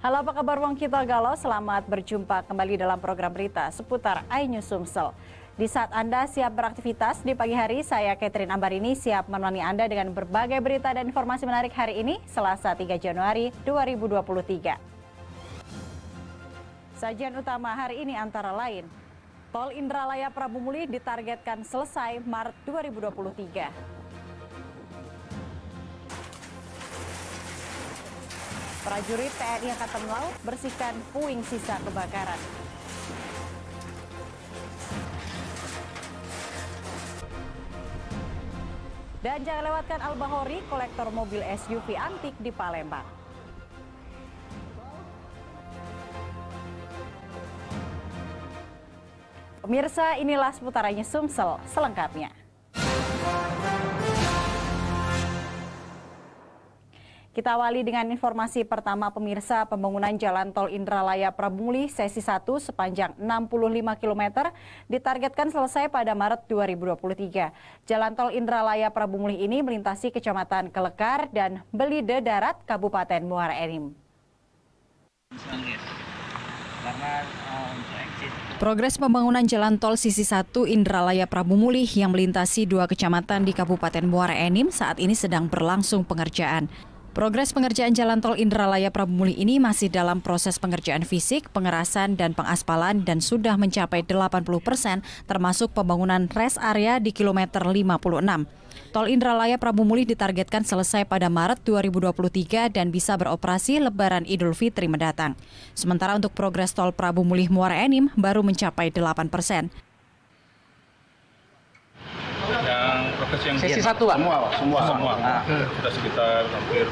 Halo, apa kabar Wong Kita Galau? Selamat berjumpa kembali dalam program berita seputar iNews Sumsel. Di saat Anda siap beraktivitas di pagi hari, saya Catherine Ambarini siap menemani Anda dengan berbagai berita dan informasi menarik hari ini, Selasa 3 Januari 2023. Sajian utama hari ini antara lain, Tol Indralaya Prabu Mulih ditargetkan selesai Maret 2023. Prajurit TNI Angkatan Laut bersihkan puing sisa kebakaran. Dan jangan lewatkan Al-Bahori, kolektor mobil SUV antik di Palembang. Pemirsa, inilah seputarannya Sumsel selengkapnya. Kita awali dengan informasi pertama pemirsa, pembangunan Jalan Tol Indralaya Prabu Mulih sesi 1 sepanjang 65 km ditargetkan selesai pada Maret 2023. Jalan Tol Indralaya Prabu Mulih ini melintasi Kecamatan Kelekar dan Belide Darat, Kabupaten Muara Enim. Progres pembangunan Jalan Tol sisi 1 Indralaya Prabu Mulih yang melintasi 2 kecamatan di Kabupaten Muara Enim saat ini sedang berlangsung pengerjaan. Progres pengerjaan Jalan Tol Indralaya Prabu Mulih ini masih dalam proses pengerjaan fisik, pengerasan, dan pengaspalan dan sudah mencapai 80% termasuk pembangunan rest area di kilometer 56. Tol Indralaya Prabu Mulih ditargetkan selesai pada Maret 2023 dan bisa beroperasi Lebaran Idul Fitri mendatang. Sementara untuk progres Tol Prabu Mulih Muara Enim baru mencapai 8%. Yang progres yang sesi 1 Pak? Semua. Sudah sekitar hampir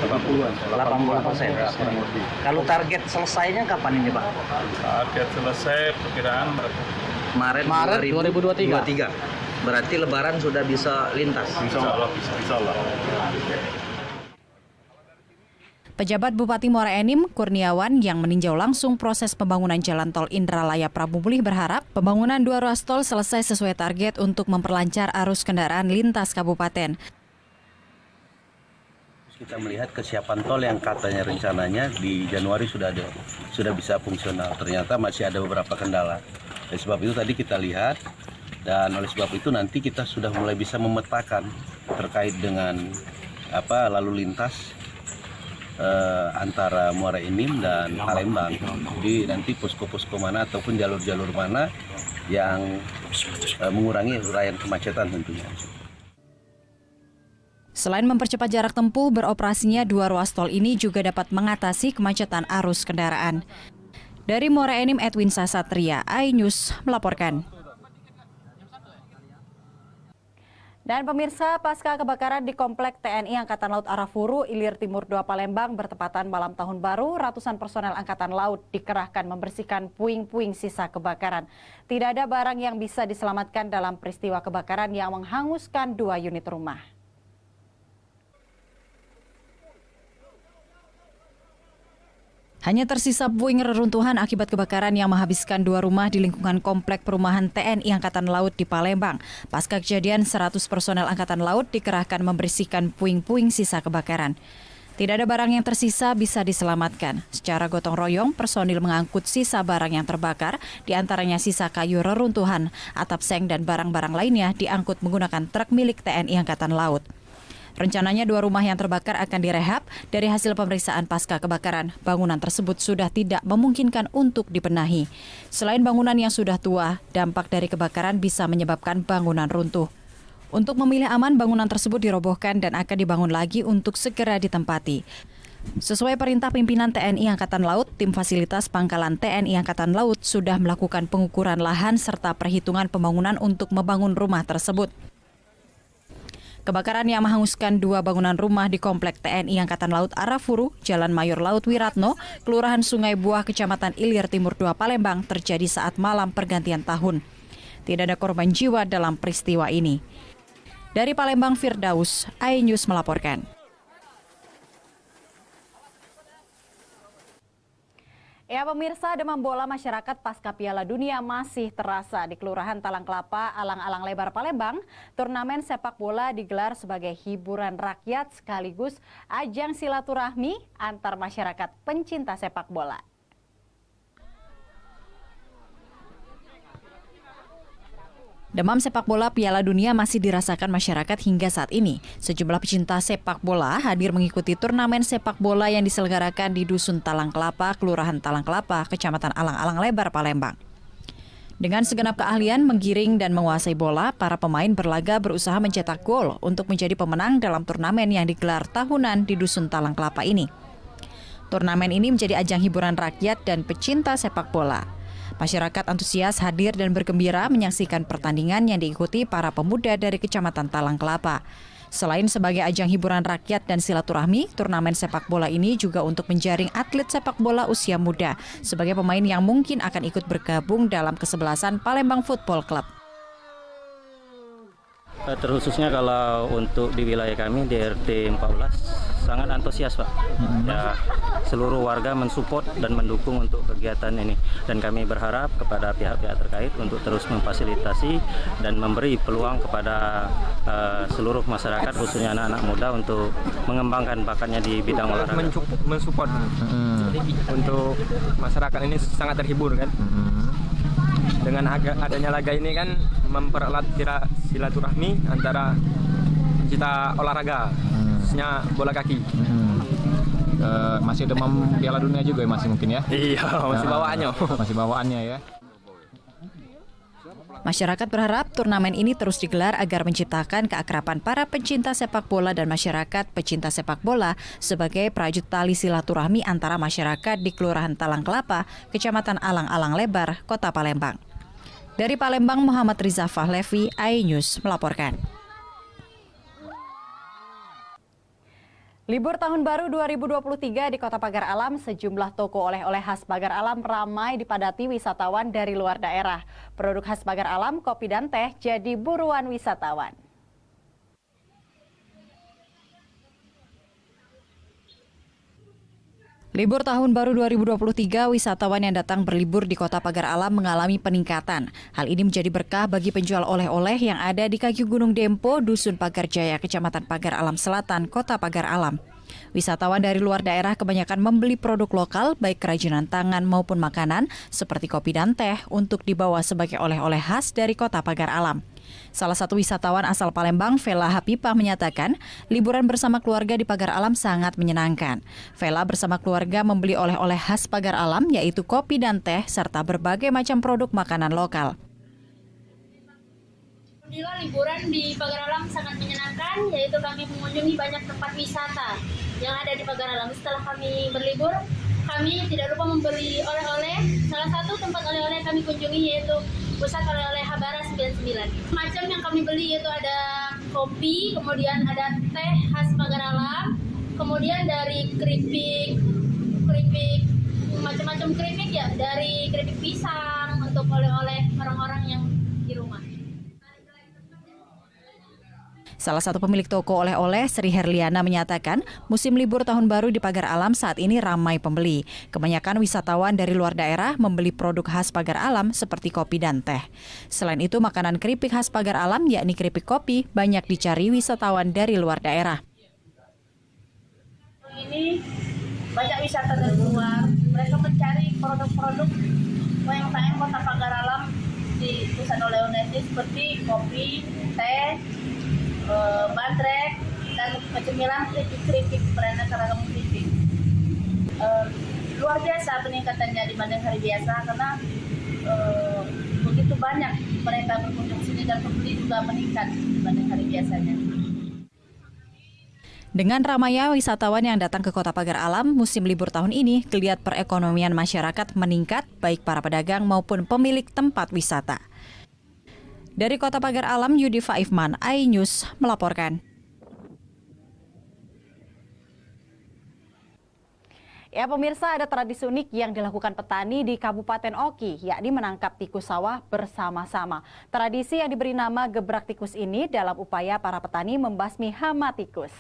80%. Kalau target selesainya kapan ini Pak? Target selesai perkiraan Maret 2023. Berarti Lebaran sudah bisa lintas. Insya Allah. Pejabat Bupati Muara Enim, Kurniawan, yang meninjau langsung proses pembangunan Jalan Tol Indralaya Prabu Mulih berharap pembangunan 2 ruas tol selesai sesuai target untuk memperlancar arus kendaraan lintas kabupaten. Kita melihat kesiapan tol yang katanya rencananya di Januari sudah bisa fungsional. Ternyata masih ada beberapa kendala. Oleh sebab itu tadi kita lihat dan oleh sebab itu nanti kita sudah mulai bisa memetakan terkait dengan lalu lintas antara Muara Enim dan Palembang. Jadi nanti posko-posko mana ataupun jalur-jalur mana yang mengurangi uraian kemacetan tentunya. Selain mempercepat jarak tempuh, beroperasinya 2 ruas tol ini juga dapat mengatasi kemacetan arus kendaraan. Dari Muara Enim, Edwin Sasatria, iNews melaporkan. Dan pemirsa, pasca kebakaran di Komplek TNI Angkatan Laut Arafuru, Ilir Timur 2 Palembang bertepatan malam tahun baru, ratusan personel Angkatan Laut dikerahkan membersihkan puing-puing sisa kebakaran. Tidak ada barang yang bisa diselamatkan dalam peristiwa kebakaran yang menghanguskan 2 unit rumah. Hanya tersisa puing reruntuhan akibat kebakaran yang menghabiskan 2 rumah di lingkungan komplek perumahan TNI Angkatan Laut di Palembang. Pasca kejadian, 100 personel Angkatan Laut dikerahkan membersihkan puing-puing sisa kebakaran. Tidak ada barang yang tersisa bisa diselamatkan. Secara gotong royong, personil mengangkut sisa barang yang terbakar, diantaranya sisa kayu reruntuhan, atap seng dan barang-barang lainnya diangkut menggunakan truk milik TNI Angkatan Laut. Rencananya 2 rumah yang terbakar akan direhab. Dari hasil pemeriksaan pasca kebakaran, bangunan tersebut sudah tidak memungkinkan untuk dibenahi. Selain bangunan yang sudah tua, dampak dari kebakaran bisa menyebabkan bangunan runtuh. Untuk memilih aman, bangunan tersebut dirobohkan dan akan dibangun lagi untuk segera ditempati. Sesuai perintah pimpinan TNI Angkatan Laut, tim fasilitas pangkalan TNI Angkatan Laut sudah melakukan pengukuran lahan serta perhitungan pembangunan untuk membangun rumah tersebut. Kebakaran yang menghanguskan 2 bangunan rumah di Komplek TNI Angkatan Laut Arafuru, Jalan Mayor Laut Wiratno, Kelurahan Sungai Buah, Kecamatan Ilir Timur 2 Palembang terjadi saat malam pergantian tahun. Tidak ada korban jiwa dalam peristiwa ini. Dari Palembang, Firdaus, iNews melaporkan. Ya pemirsa, demam bola masyarakat pasca Piala Dunia masih terasa di Kelurahan Talang Kelapa, Alang-Alang Lebar, Palembang. Turnamen sepak bola digelar sebagai hiburan rakyat sekaligus ajang silaturahmi antar masyarakat pencinta sepak bola. Demam sepak bola Piala Dunia masih dirasakan masyarakat hingga saat ini. Sejumlah pecinta sepak bola hadir mengikuti turnamen sepak bola yang diselenggarakan di Dusun Talang Kelapa, Kelurahan Talang Kelapa, Kecamatan Alang-Alang Lebar, Palembang. Dengan segenap keahlian menggiring dan menguasai bola, para pemain berlaga berusaha mencetak gol untuk menjadi pemenang dalam turnamen yang digelar tahunan di Dusun Talang Kelapa ini. Turnamen ini menjadi ajang hiburan rakyat dan pecinta sepak bola. Masyarakat antusias hadir dan bergembira menyaksikan pertandingan yang diikuti para pemuda dari Kecamatan Talang Kelapa. Selain sebagai ajang hiburan rakyat dan silaturahmi, turnamen sepak bola ini juga untuk menjaring atlet sepak bola usia muda sebagai pemain yang mungkin akan ikut bergabung dalam kesebelasan Palembang Football Club. Terkhususnya kalau untuk di wilayah kami di RT 14 sangat antusias, Pak. Ya, seluruh warga mensupport dan mendukung untuk kegiatan ini, dan kami berharap kepada pihak-pihak terkait untuk terus memfasilitasi dan memberi peluang kepada seluruh masyarakat, khususnya anak-anak muda, untuk mengembangkan bakatnya di bidang olahraga. Mensupport untuk masyarakat ini sangat terhibur kan. Dengan adanya laga ini kan mempererat silaturahmi antara kita olahraga, khususnya bola kaki. Masih demam Piala Dunia juga ya, masih mungkin ya? Iya, masih bawaannya. Masih bawaannya ya. Masyarakat berharap turnamen ini terus digelar agar menciptakan keakraban para pencinta sepak bola dan masyarakat pecinta sepak bola sebagai prajut tali silaturahmi antara masyarakat di Kelurahan Talang Kelapa, Kecamatan Alang-Alang Lebar, Kota Palembang. Dari Palembang, Muhammad Riza Fahlevi, iNews melaporkan. Libur Tahun Baru 2023 di Kota Pagar Alam, sejumlah toko oleh-oleh khas Pagar Alam ramai dipadati wisatawan dari luar daerah. Produk khas Pagar Alam, kopi dan teh jadi buruan wisatawan. Libur Tahun Baru 2023, wisatawan yang datang berlibur di Kota Pagar Alam mengalami peningkatan. Hal ini menjadi berkah bagi penjual oleh-oleh yang ada di kaki Gunung Dempo, Dusun Pagar Jaya, Kecamatan Pagar Alam Selatan, Kota Pagar Alam. Wisatawan dari luar daerah kebanyakan membeli produk lokal, baik kerajinan tangan maupun makanan, seperti kopi dan teh, untuk dibawa sebagai oleh-oleh khas dari Kota Pagar Alam. Salah satu wisatawan asal Palembang, Vela Hapipah, menyatakan liburan bersama keluarga di Pagar Alam sangat menyenangkan. Vela bersama keluarga membeli oleh-oleh khas Pagar Alam, yaitu kopi dan teh, serta berbagai macam produk makanan lokal. Alhamdulillah, liburan di Pagar Alam sangat menyenangkan, yaitu kami mengunjungi banyak tempat wisata yang ada di Pagar Alam. Setelah kami berlibur, kami tidak lupa membeli oleh-oleh. Salah satu tempat oleh-oleh kami kunjungi yaitu Pusat Oleh-oleh Habara 99. Macam yang kami beli yaitu ada kopi, kemudian ada teh khas Pagar Alam, kemudian dari keripik macam-macam keripik ya, dari keripik pisang untuk oleh-oleh orang-orang yang di rumah. Salah satu pemilik toko oleh-oleh, Sri Herliana, menyatakan musim libur Tahun Baru di Pagar Alam saat ini ramai pembeli. Kebanyakan wisatawan dari luar daerah membeli produk khas Pagar Alam seperti kopi dan teh. Selain itu, makanan keripik khas Pagar Alam, yakni keripik kopi, banyak dicari wisatawan dari luar daerah. Ini banyak wisata dari luar. Mereka mencari produk-produk UMKM Kota Pagar Alam di pusat oleh-oleh seperti kopi, teh, bandrek, dan cemilan keripik beraneka ragam keripik. Luar biasa peningkatannya dibanding hari biasa karena begitu banyak mereka berkunjung sini dan pembeli juga meningkat dibanding hari biasanya. Dengan ramainya wisatawan yang datang ke Kota Pagar Alam musim libur tahun ini, geliat perekonomian masyarakat meningkat, baik para pedagang maupun pemilik tempat wisata. Dari Kota Pagar Alam, Yudi Faifman, iNews melaporkan. Ya pemirsa, ada tradisi unik yang dilakukan petani di Kabupaten Oki, yakni menangkap tikus sawah bersama-sama. Tradisi yang diberi nama gebrak tikus ini dalam upaya para petani membasmi hama tikus.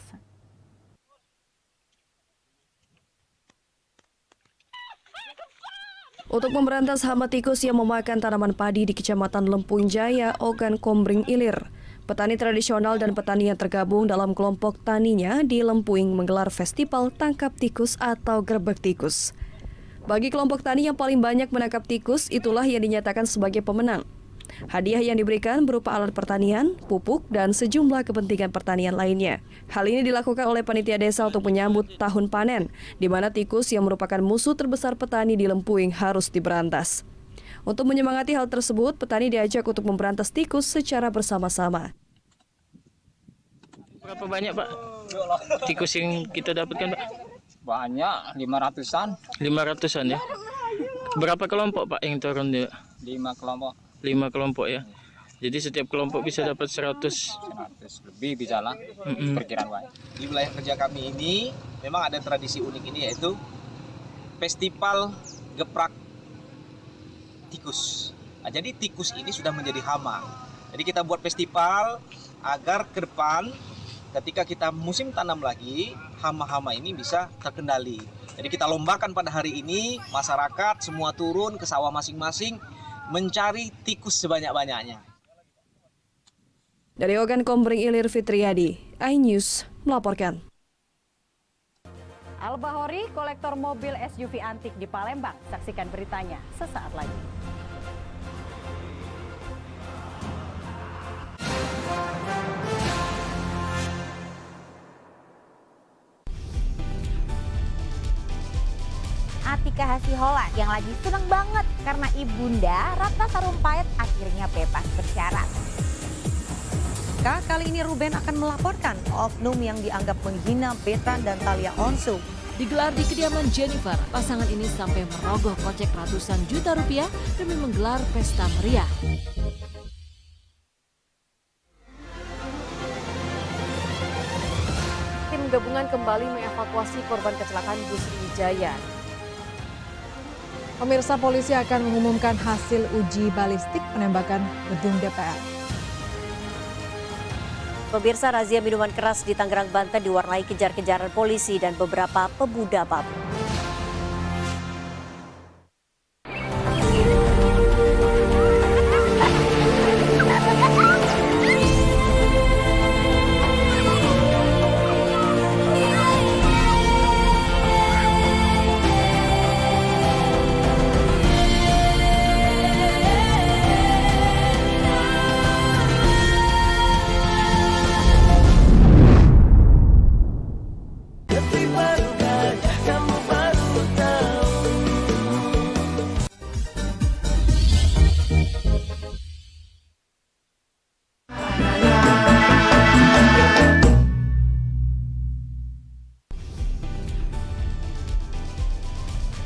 Untuk memberantas hama tikus yang memakan tanaman padi di Kecamatan Lempuing Jaya, Ogan Kombring Ilir, petani tradisional dan petani yang tergabung dalam kelompok taninya di Lempuing menggelar festival tangkap tikus atau grebek tikus. Bagi kelompok tani yang paling banyak menangkap tikus, itulah yang dinyatakan sebagai pemenang. Hadiah yang diberikan berupa alat pertanian, pupuk, dan sejumlah kepentingan pertanian lainnya. Hal ini dilakukan oleh panitia desa untuk menyambut tahun panen, di mana tikus yang merupakan musuh terbesar petani di Lempuing harus diberantas. Untuk menyemangati hal tersebut, petani diajak untuk memberantas tikus secara bersama-sama. Berapa banyak, Pak, tikus yang kita dapatkan, Pak? Banyak, 500-an. 500-an ya? Berapa kelompok, Pak, yang turun dia? 5 kelompok. 5 kelompok ya. Jadi setiap kelompok bisa dapat 100 lebih bisa lah. Perkiraan Pak. Di wilayah kerja kami ini memang ada tradisi unik ini, yaitu festival geprak tikus. Nah, jadi tikus ini sudah menjadi hama. Jadi kita buat festival agar ke depan ketika kita musim tanam lagi, hama-hama ini bisa terkendali. Jadi kita lombakan pada hari ini, masyarakat semua turun ke sawah masing-masing mencari tikus sebanyak-banyaknya. Dari Ogan Kombring Ilir, Fitriadi, iNews melaporkan. Al-Bahori, kolektor mobil SUV antik di Palembang. Saksikan beritanya sesaat lagi. Atika Hasiholan yang lagi seneng banget karena ibunda Ratna Sarumpait akhirnya bebas bersyarat. Kali ini Ruben akan melaporkan oknum yang dianggap menghina Betan dan Thalia Onsu. Digelar di kediaman Jennifer, pasangan ini sampai merogoh kocek ratusan juta rupiah demi menggelar pesta meriah. Tim gabungan kembali mengevakuasi korban kecelakaan bus Sriwijaya. Pemirsa, polisi akan mengumumkan hasil uji balistik penembakan gedung DPR. Pemirsa, razia minuman keras di Tangerang, Banten diwarnai kejar-kejaran polisi dan beberapa pemuda mabuk.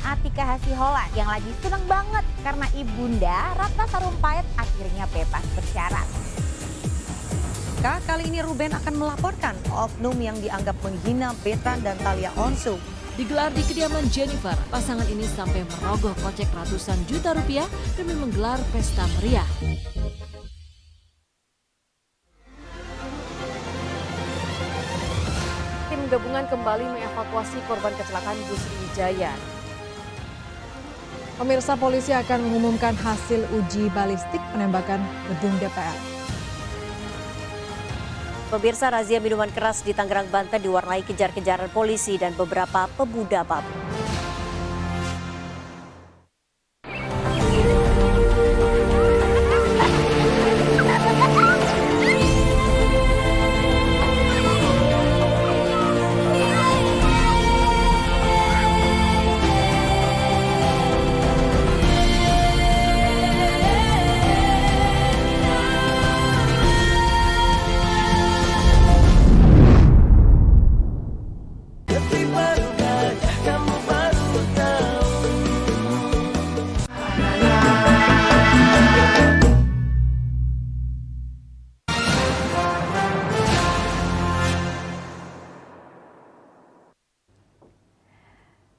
Atika Hasiholan yang lagi seneng banget karena ibunda Ratna Sarumpait akhirnya bebas bersyarat. Kali ini Ruben akan melaporkan oknum yang dianggap menghina Betan dan Thalia Onsu. Digelar di kediaman Jennifer, pasangan ini sampai merogoh kocek ratusan juta rupiah demi menggelar pesta meriah. Tim gabungan kembali mengevakuasi korban kecelakaan bus Sriwijaya. Pemirsa, polisi akan mengumumkan hasil uji balistik penembakan gedung DPR. Pemirsa, razia minuman keras di Tangerang, Banten diwarnai kejar-kejaran polisi dan beberapa pemuda mabuk.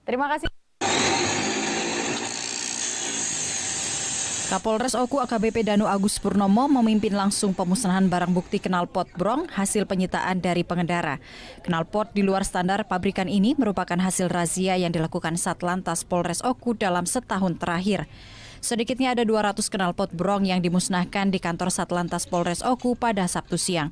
Terima kasih. Kapolres Oku AKBP Danu Agus Purnomo memimpin langsung pemusnahan barang bukti knalpot brong hasil penyitaan dari pengendara. Knalpot di luar standar pabrikan ini merupakan hasil razia yang dilakukan Satlantas Polres Oku dalam setahun terakhir. Sedikitnya ada 200 knalpot brong yang dimusnahkan di kantor Satlantas Polres Oku pada Sabtu siang.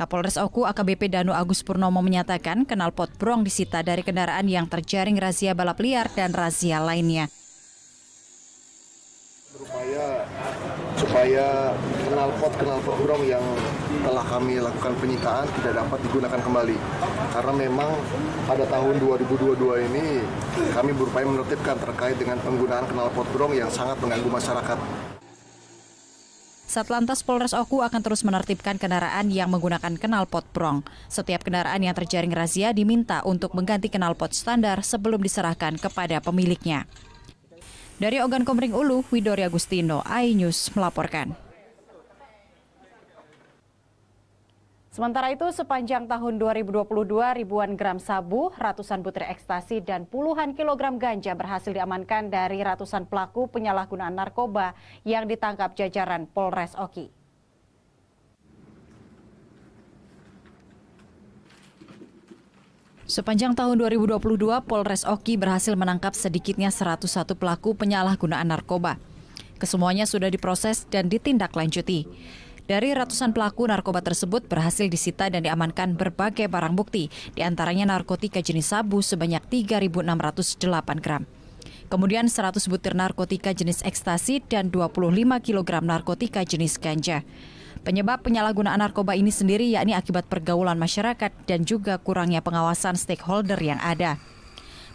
Kapolres Oku AKBP Danu Agus Purnomo menyatakan knalpot brong disita dari kendaraan yang terjaring razia balap liar dan razia lainnya. Supaya knalpot brong yang telah kami lakukan penyitaan tidak dapat digunakan kembali. Karena memang pada tahun 2022 ini kami berupaya menertibkan terkait dengan penggunaan knalpot brong yang sangat mengganggu masyarakat. Satlantas Polres Oku akan terus menertibkan kendaraan yang menggunakan knalpot brong. Setiap kendaraan yang terjaring razia diminta untuk mengganti knalpot standar sebelum diserahkan kepada pemiliknya. Dari Ogan Komering Ulu, Widori Agustino, iNews melaporkan. Sementara itu, sepanjang tahun 2022, ribuan gram sabu, ratusan butir ekstasi, dan puluhan kilogram ganja berhasil diamankan dari ratusan pelaku penyalahgunaan narkoba yang ditangkap jajaran Polres Oki. Sepanjang tahun 2022, Polres Oki berhasil menangkap sedikitnya 101 pelaku penyalahgunaan narkoba. Kesemuanya sudah diproses dan ditindaklanjuti. Dari ratusan pelaku narkoba tersebut berhasil disita dan diamankan berbagai barang bukti, diantaranya narkotika jenis sabu sebanyak 3.608 gram. Kemudian 100 butir narkotika jenis ekstasi dan 25 kg narkotika jenis ganja. Penyebab penyalahgunaan narkoba ini sendiri yakni akibat pergaulan masyarakat dan juga kurangnya pengawasan stakeholder yang ada.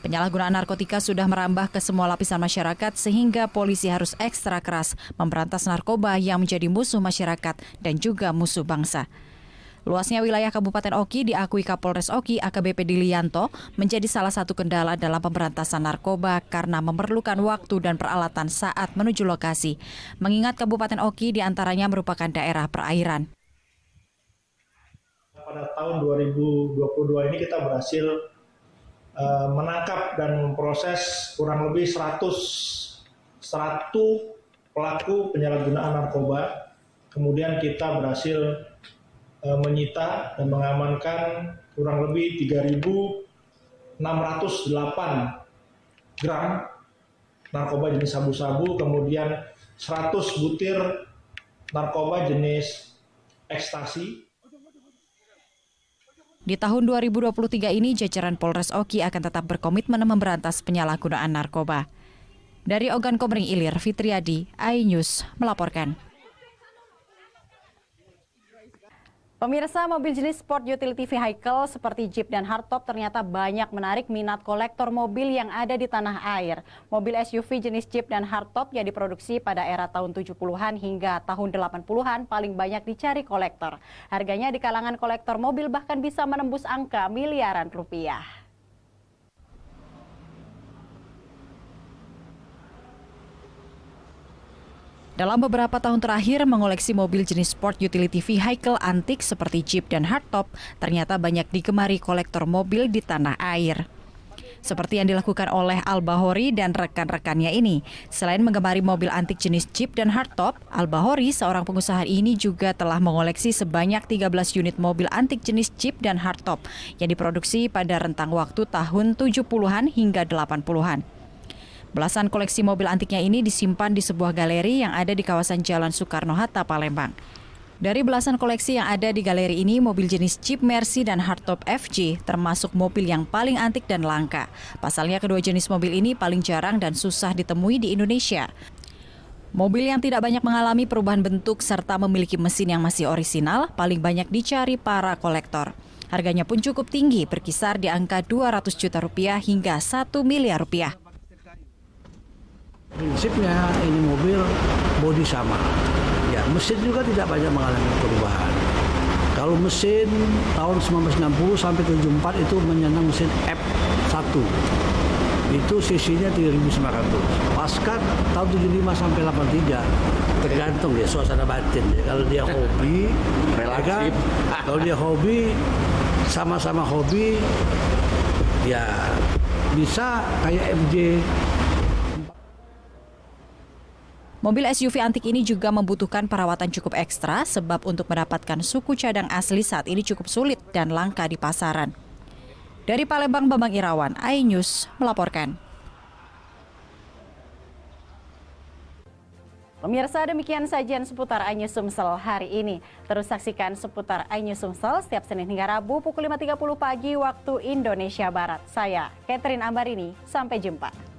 Penyalahgunaan narkotika sudah merambah ke semua lapisan masyarakat sehingga polisi harus ekstra keras memberantas narkoba yang menjadi musuh masyarakat dan juga musuh bangsa. Luasnya wilayah Kabupaten Oki diakui Kapolres Oki AKBP Dilianto menjadi salah satu kendala dalam pemberantasan narkoba karena memerlukan waktu dan peralatan saat menuju lokasi. Mengingat Kabupaten Oki diantaranya merupakan daerah perairan. Pada tahun 2022 ini kita berhasil menangkap dan memproses kurang lebih 101 pelaku penyalahgunaan narkoba. Kemudian kita berhasil menyita dan mengamankan kurang lebih 3.608 gram narkoba jenis sabu-sabu, kemudian 100 butir narkoba jenis ekstasi. Di tahun 2023 ini, jajaran Polres Oki akan tetap berkomitmen memberantas penyalahgunaan narkoba. Dari Ogan Komering Ilir, Fitriadi, iNews melaporkan. Pemirsa, mobil jenis sport utility vehicle seperti Jeep dan hardtop ternyata banyak menarik minat kolektor mobil yang ada di tanah air. Mobil SUV jenis Jeep dan hardtop yang diproduksi pada era tahun 70-an hingga tahun 80-an paling banyak dicari kolektor. Harganya di kalangan kolektor mobil bahkan bisa menembus angka miliaran rupiah. Dalam beberapa tahun terakhir, mengoleksi mobil jenis sport utility vehicle antik seperti Jeep dan hardtop ternyata banyak digemari kolektor mobil di tanah air. Seperti yang dilakukan oleh Al-Bahori dan rekan-rekannya ini. Selain menggemari mobil antik jenis Jeep dan hardtop, Al-Bahori, seorang pengusaha ini juga telah mengoleksi sebanyak 13 unit mobil antik jenis Jeep dan hardtop yang diproduksi pada rentang waktu tahun 70-an hingga 80-an. Belasan koleksi mobil antiknya ini disimpan di sebuah galeri yang ada di kawasan Jalan Soekarno-Hatta, Palembang. Dari belasan koleksi yang ada di galeri ini, mobil jenis Jeep Mercy dan hardtop FJ termasuk mobil yang paling antik dan langka. Pasalnya kedua jenis mobil ini paling jarang dan susah ditemui di Indonesia. Mobil yang tidak banyak mengalami perubahan bentuk serta memiliki mesin yang masih orisinal paling banyak dicari para kolektor. Harganya pun cukup tinggi, berkisar di angka 200 juta rupiah hingga 1 miliar rupiah. Prinsipnya ini mobil bodi sama, ya mesin juga tidak banyak mengalami perubahan. Kalau mesin tahun 1960 sampai 74 itu menyandang mesin F1, itu cc-nya 3.900. Pasca tahun 75 sampai 83 tergantung ya suasana batin. Kalau dia hobi, relatif. Kalau dia hobi, sama-sama hobi, ya bisa kayak MJ. Mobil SUV antik ini juga membutuhkan perawatan cukup ekstra sebab untuk mendapatkan suku cadang asli saat ini cukup sulit dan langka di pasaran. Dari Palembang, Bambang Irawan, iNews melaporkan. Pemirsa, demikian sajian seputar iNews Sumsel hari ini. Terus saksikan seputar iNews Sumsel setiap Senin hingga Rabu pukul 5.30 pagi waktu Indonesia Barat. Saya, Catherine Ambarini, sampai jumpa.